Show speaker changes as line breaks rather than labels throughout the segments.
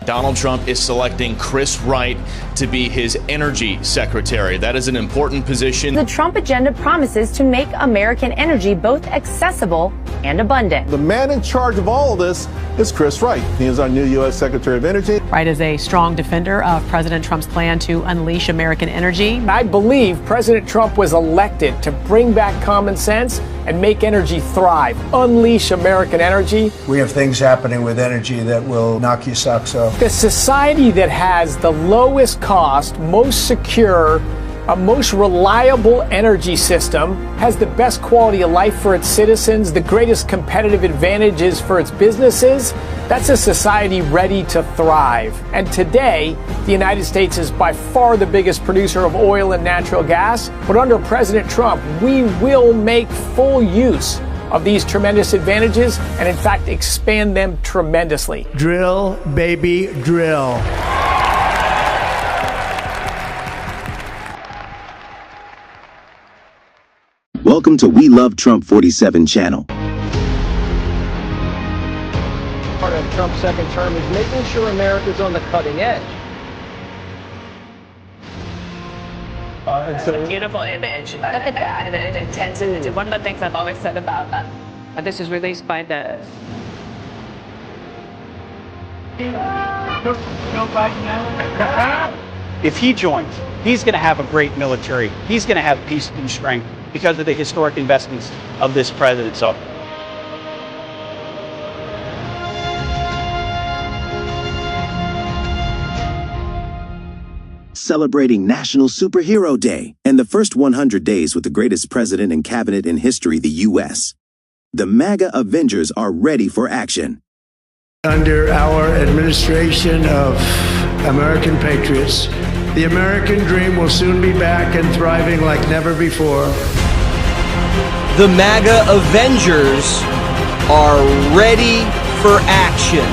Donald Trump is selecting Chris Wright to be his energy secretary. That is an important position.
The Trump agenda promises to make American energy both accessible and abundant.
The man in charge of all of this is Chris Wright. He is our new U.S. Secretary of Energy.
Wright is a strong defender of President Trump's plan to unleash American energy.
I believe President Trump was elected to bring back common sense and make energy thrive, unleash American energy.
We have things happening with energy that will knock your socks off.
The society that has the lowest cost, most secure, most reliable energy system has the best quality of life for its citizens, the greatest competitive advantages for its businesses. That's a society ready to thrive. And today, the United States is by far the biggest producer of oil and natural gas. But under President Trump, we will make full use of these tremendous advantages and, in fact, expand them tremendously.
Drill, baby, drill.
Welcome to We Love Trump 47 channel.
Part of Trump's second term is making sure America's on the cutting edge.
It's a beautiful image. Look at that. And it intenses. One of the things I've always said about that. This is released by the...
If he joins, he's going to have a great military. He's going to have peace and strength because of the historic investments of this president. So,
celebrating National Superhero Day and the first 100 days with the greatest president and cabinet in history, the U.S. The MAGA Avengers are ready for action.
Under our administration of American patriots, the American dream will soon be back and thriving like never before.
The MAGA Avengers are ready for action.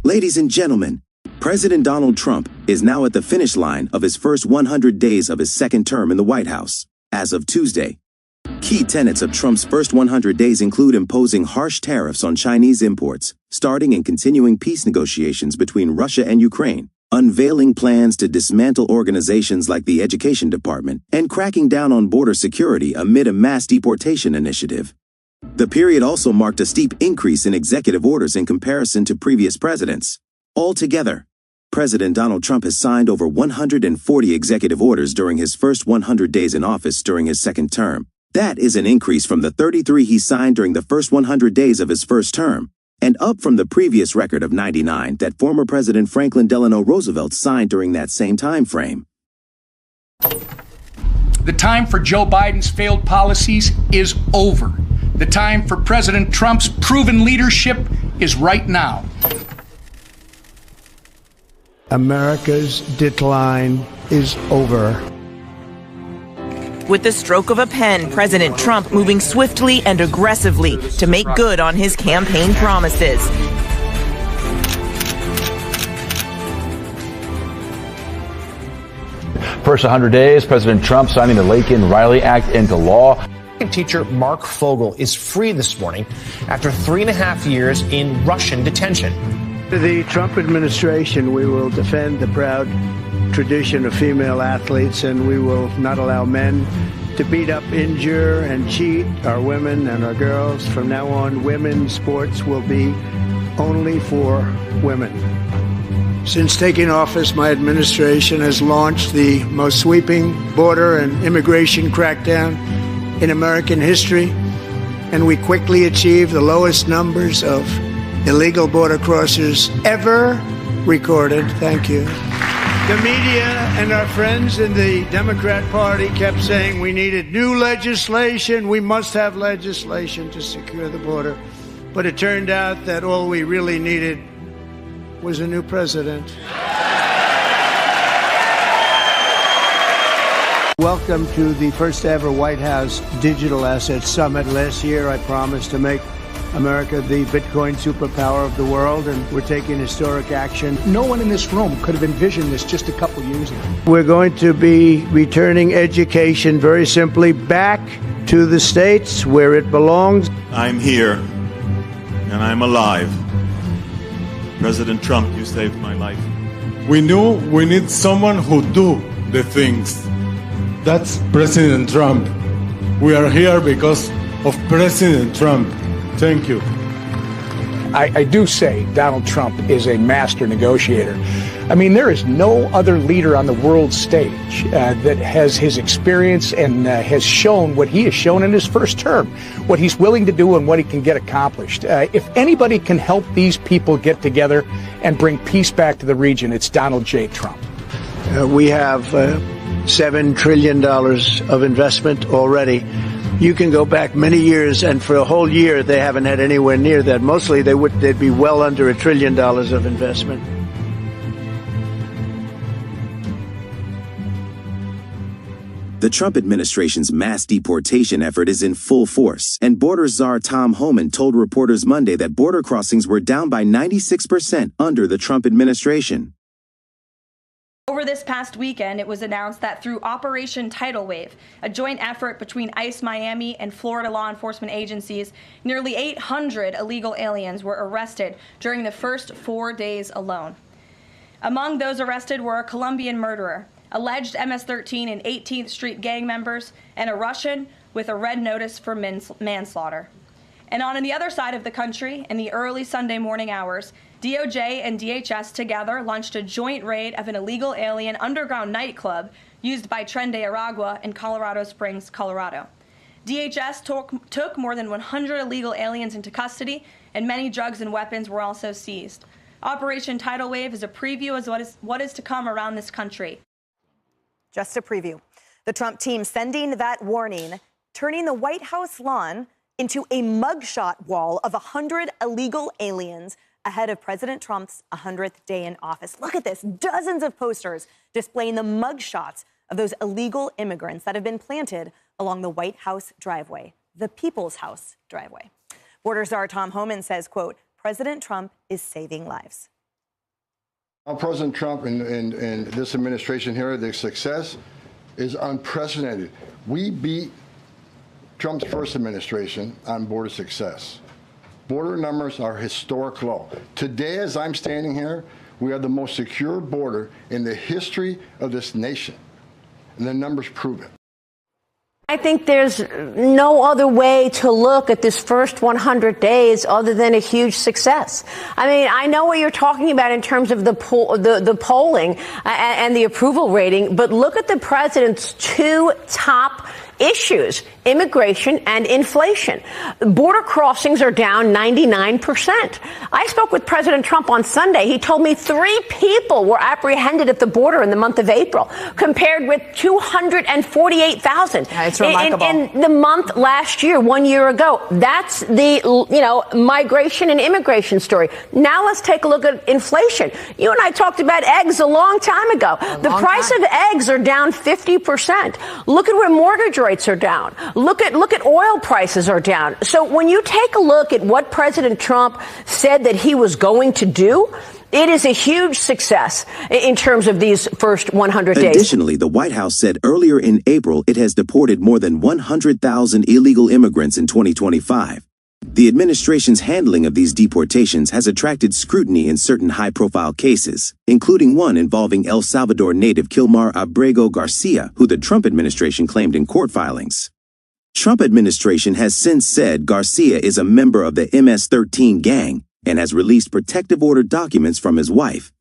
Ladies and gentlemen, President Donald Trump is now at the finish line of his first 100 days of his second term in the White House. As of Tuesday, key tenets of Trump's first 100 days include imposing harsh tariffs on Chinese imports, starting and continuing peace negotiations between Russia and Ukraine, unveiling plans to dismantle organizations like the Education Department, and cracking down on border security amid a mass deportation initiative. The period also marked a steep increase in executive orders in comparison to previous presidents. Altogether, President Donald Trump has signed over 140 executive orders during his first 100 days in office during his second term. That is an increase from the 33 he signed during the first 100 days of his first term, and up from the previous record of 99 that former President Franklin Delano Roosevelt signed during that same time frame.
The time for Joe Biden's failed policies is over. The time for President Trump's proven leadership is right now.
America's decline is over.
With the stroke of a pen, President Trump moving swiftly and aggressively to make good on his campaign promises.
First 100 days, President Trump signing the Laken-Riley Act into law.
Teacher Mark Fogel is free this morning after 3.5 years in Russian detention.
To the Trump administration, we will defend the proud tradition of female athletes, and we will not allow men to beat up, injure, and cheat our women and our girls. From now on, women's sports will be only for women. Since taking office, my administration has launched the most sweeping border and immigration crackdown in American history, and we quickly achieved the lowest numbers of illegal border crossers ever recorded. Thank you. The media and our friends in the Democrat Party kept saying we needed new legislation. We must have legislation to secure the border. But it turned out that all we really needed was a new president. Welcome to the first ever White House Digital Assets Summit. Last year, I promised to make America the Bitcoin superpower of the world, and we're taking historic action.
No one in this room could have envisioned this just a couple years ago.
We're going to be returning education very simply back to the states where it belongs.
I'm here, and I'm alive. President Trump, you saved my life.
We knew we need someone who do the things. That's President Trump. We are here because of President Trump. Thank you.
I do say Donald Trump is a master negotiator. I mean, there is no other leader on the world stage that has his experience and has shown what he has shown in his first term, what he's willing to do and what he can get accomplished. If anybody can help these people get together and bring peace back to the region, it's Donald J. Trump.
We have $7 trillion of investment already. You can go back many years, and for a whole year, they haven't had anywhere near that. Mostly, they'd be well under $1 trillion of investment.
The Trump administration's mass deportation effort is in full force, and border czar Tom Homan told reporters Monday that border crossings were down by 96% under the Trump administration.
Over this past weekend, it was announced that through Operation Tidal Wave, a joint effort between ICE Miami and Florida law enforcement agencies, nearly 800 illegal aliens were arrested during the first 4 days alone. Among those arrested were a Colombian murderer, alleged MS-13 and 18th Street gang members, and a Russian with a red notice for manslaughter. And on the other side of the country, in the early Sunday morning hours, DOJ and DHS together launched a joint raid of an illegal alien underground nightclub used by Tren de Aragua in Colorado Springs, Colorado. DHS took more than 100 illegal aliens into custody, and many drugs and weapons were also seized. Operation Tidal Wave is a preview of what is to come around this country.
Just a preview. The Trump team sending that warning, turning the White House lawn into a mugshot wall of 100 illegal aliens ahead of President Trump's 100th day in office. Look at this. Dozens of posters displaying the mugshots of those illegal immigrants that have been planted along the White House driveway, the People's House driveway. Border czar Tom Homan says, quote, President Trump is saving lives.
President Trump and this administration here, their success is unprecedented. We beat Trump's first administration on border success. Border numbers are historic low. Today, as I'm standing here, we are the most secure border in the history of this nation. And the numbers prove it.
I think there's no other way to look at this first 100 days other than a huge success. I mean, I know what you're talking about in terms of the polling and the approval rating, but look at the president's two top issues, immigration and inflation. Border crossings are down 99%. I spoke with President Trump on Sunday. He told me 3 people were apprehended at the border in the month of April, compared with 248,000 in the month last year, 1 year ago. That's the, migration and immigration story. Now let's take a look at inflation. You and I talked about eggs a long time ago. The price of eggs are down 50%. Look at where mortgage rates are down. Look at oil prices are down. So when you take a look at what President Trump said that he was going to do, it is a huge success in terms of these first 100 days.
Additionally, the White House said earlier in April it has deported more than 100,000 illegal immigrants in 2025. The administration's handling of these deportations has attracted scrutiny in certain high-profile cases, including one involving El Salvador native Kilmar Abrego Garcia, who the Trump administration claimed in court filings. Trump administration has since said Garcia is a member of the MS-13 gang and has released protective order documents from his wife.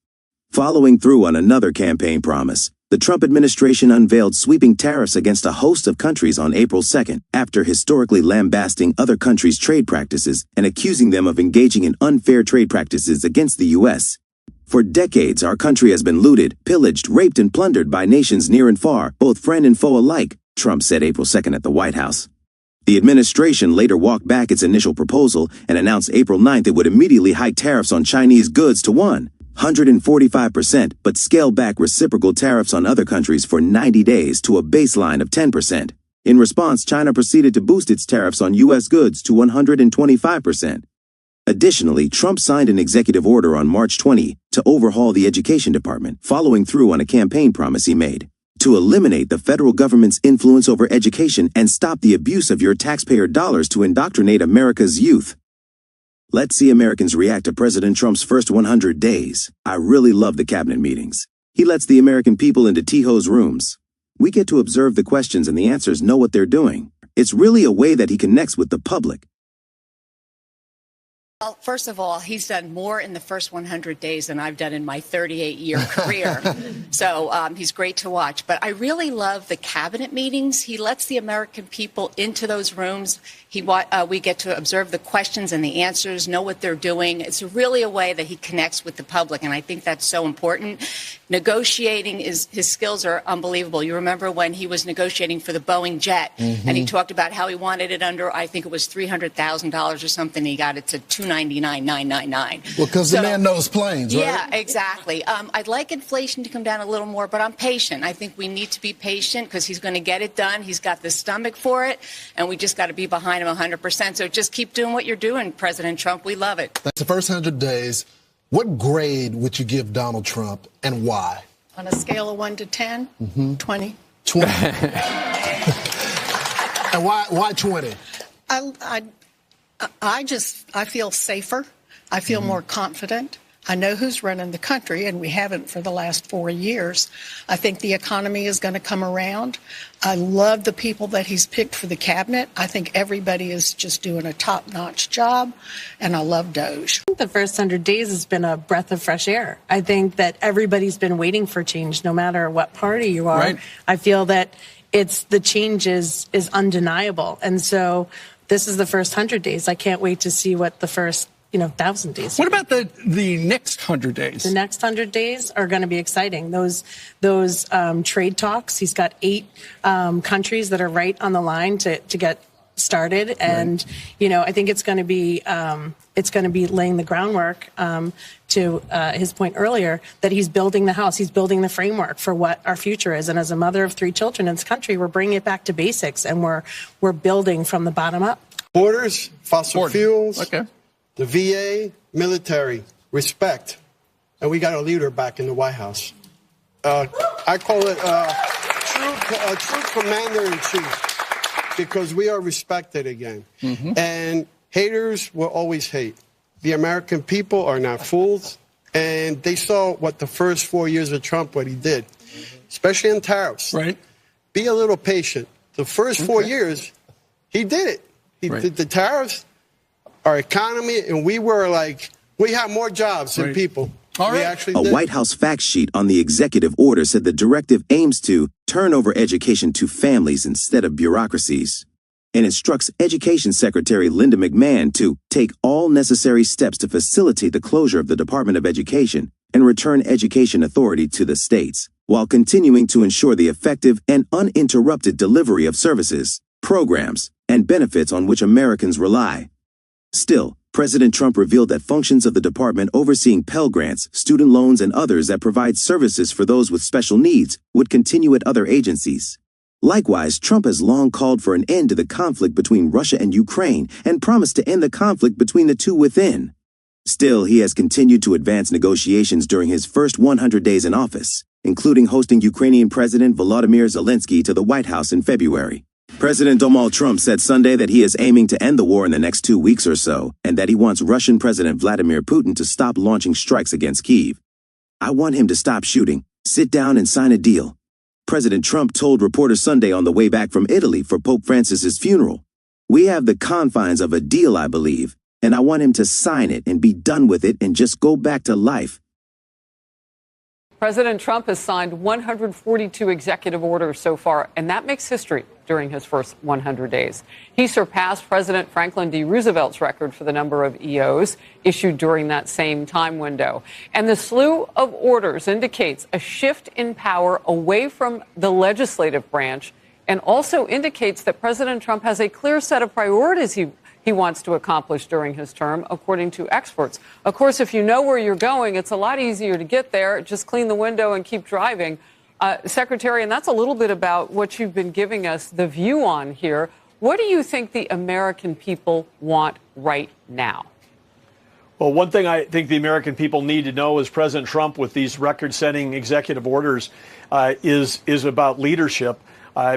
Following through on another campaign promise, the Trump administration unveiled sweeping tariffs against a host of countries on April 2nd, after historically lambasting other countries' trade practices and accusing them of engaging in unfair trade practices against the U.S. For decades, our country has been looted, pillaged, raped, and plundered by nations near and far, both friend and foe alike, Trump said April 2nd at the White House. The administration later walked back its initial proposal and announced April 9th it would immediately hike tariffs on Chinese goods to 145%, but scale back reciprocal tariffs on other countries for 90 days to a baseline of 10%. In response, China proceeded to boost its tariffs on U.S. goods to 125%. Additionally, Trump signed an executive order on March 20 to overhaul the Education Department, following through on a campaign promise he made to eliminate the federal government's influence over education and stop the abuse of your taxpayer dollars to indoctrinate America's youth. Let's see Americans react to President Trump's first 100 days. I really love the cabinet meetings. He lets the American people into T-Ho's rooms. We get to observe the questions and the answers know what they're doing. It's really a way that he connects with the public.
Well, first of all, he's done more in the first 100 days than I've done in my 38-year career. So he's great to watch. But I really love the cabinet meetings. He lets the American people into those rooms. We get to observe the questions and the answers, know what they're doing. It's really a way that he connects with the public, and I think that's so important. Negotiating, his skills are unbelievable. You remember when he was negotiating for the Boeing jet, and he talked about how he wanted it under, I think it was $300,000 or something. He got it to $299,999.
Well, because the man knows planes, right?
Yeah, exactly. I'd like inflation to come down a little more, but I'm patient. I think we need to be patient because he's going to get it done. He's got the stomach for it, and we just got to be behind him 100%. So just keep doing what you're doing, President Trump. We love it.
That's the first 100 days. What grade would you give Donald Trump and why?
On a scale of 1 to 10, 20.
20. And why 20?
I feel safer. I feel more confident. I know who's running the country, and we haven't for the last 4 years. I think the economy is going to come around. I love the people that he's picked for the cabinet. I think everybody is just doing a top-notch job, and I love Doge.
The first 100 days has been a breath of fresh air. I think that everybody's been waiting for change, no matter what party you are. Right. I feel that the change is undeniable, and so this is the first 100 days. I can't wait to see what the first 1,000 days.
What about the next 100 days?
The next 100 days are going to be exciting. Those trade talks. He's got 8 countries that are right on the line to get started, and I think it's going to be laying the groundwork to his point earlier that he's building the house. He's building the framework for what our future is. And as a mother of 3 children in this country, we're bringing it back to basics, and we're building from the bottom up.
Borders, fossil fuels. Okay. The VA, military, respect. And we got a leader back in the White House. I call it a true commander-in-chief because we are respected again. And haters will always hate. The American people are not fools, and they saw what the first 4 years of Trump, what he did, especially in tariffs. Right. Be a little patient. The first 4 years, he did it. He did the tariffs, our economy, and we had more jobs than people. All right.
A White House fact sheet on the executive order said the directive aims to turn over education to families instead of bureaucracies, and instructs Education Secretary Linda McMahon to take all necessary steps to facilitate the closure of the Department of Education and return education authority to the states, while continuing to ensure the effective and uninterrupted delivery of services, programs, and benefits on which Americans rely. Still, President Trump revealed that functions of the department overseeing Pell Grants, student loans, and others that provide services for those with special needs would continue at other agencies. Likewise, Trump has long called for an end to the conflict between Russia and Ukraine and promised to end the conflict between the two within. Still, he has continued to advance negotiations during his first 100 days in office, including hosting Ukrainian President Volodymyr Zelensky to the White House in February. President Donald Trump said Sunday that he is aiming to end the war in the next 2 weeks or so, and that he wants Russian President Vladimir Putin to stop launching strikes against Kyiv. I want him to stop shooting, sit down and sign a deal. President Trump told reporters Sunday on the way back from Italy for Pope Francis's funeral. We have the confines of a deal, I believe, and I want him to sign it and be done with it and just go back to life.
President Trump has signed 142 executive orders so far, and that makes history during his first 100 days. He surpassed President Franklin D. Roosevelt's record for the number of EOs issued during that same time window. And the slew of orders indicates a shift in power away from the legislative branch, and also indicates that President Trump has a clear set of priorities he wants to accomplish during his term, according to experts. Of course, if you know where you're going, it's a lot easier to get there. Just clean the window and keep driving. Secretary, and that's a little bit about what you've been giving us the view on here. What do you think the American people want right now?
Well, one thing I think the American people need to know is President Trump, with these record-setting executive orders, is about leadership.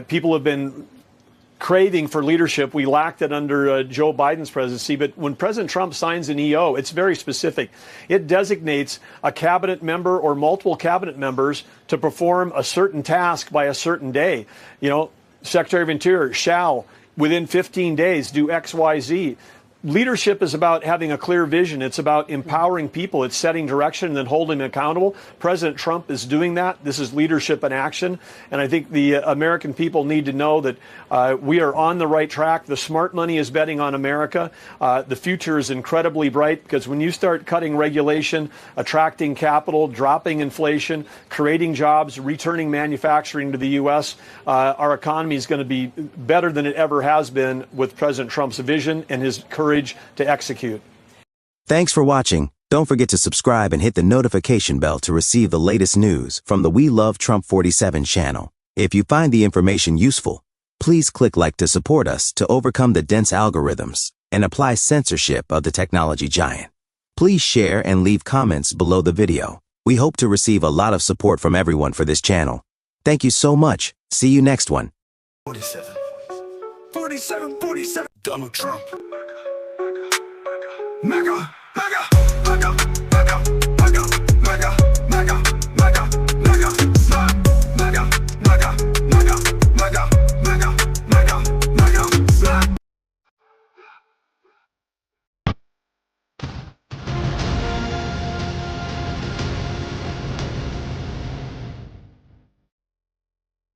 People have been craving for leadership. We lacked it under Joe Biden's presidency. But when President Trump signs an EO, it's very specific. It designates a cabinet member or multiple cabinet members to perform a certain task by a certain day. You know, Secretary of Interior shall, within 15 days, do X, Y, Z. Leadership is about having a clear vision. It's about empowering people. It's setting direction and then holding them accountable. President Trump is doing that. This is leadership in action. And I think the American people need to know that we are on the right track. The smart money is betting on America. The future is incredibly bright, because when you start cutting regulation, attracting capital, dropping inflation, creating jobs, returning manufacturing to the U.S., our economy is going to be better than it ever has been with President Trump's vision and his courage to execute.
Thanks for watching. Don't forget to subscribe and hit the notification bell to receive the latest news from the We Love Trump 47 channel. If you find the information useful, please click like to support us to overcome the dense algorithms and apply censorship of the technology giant. Please share and leave comments below the video. We hope to receive a lot of support from everyone for this channel. Thank you so much. See you next one.
47, Donald Trump. MAGA.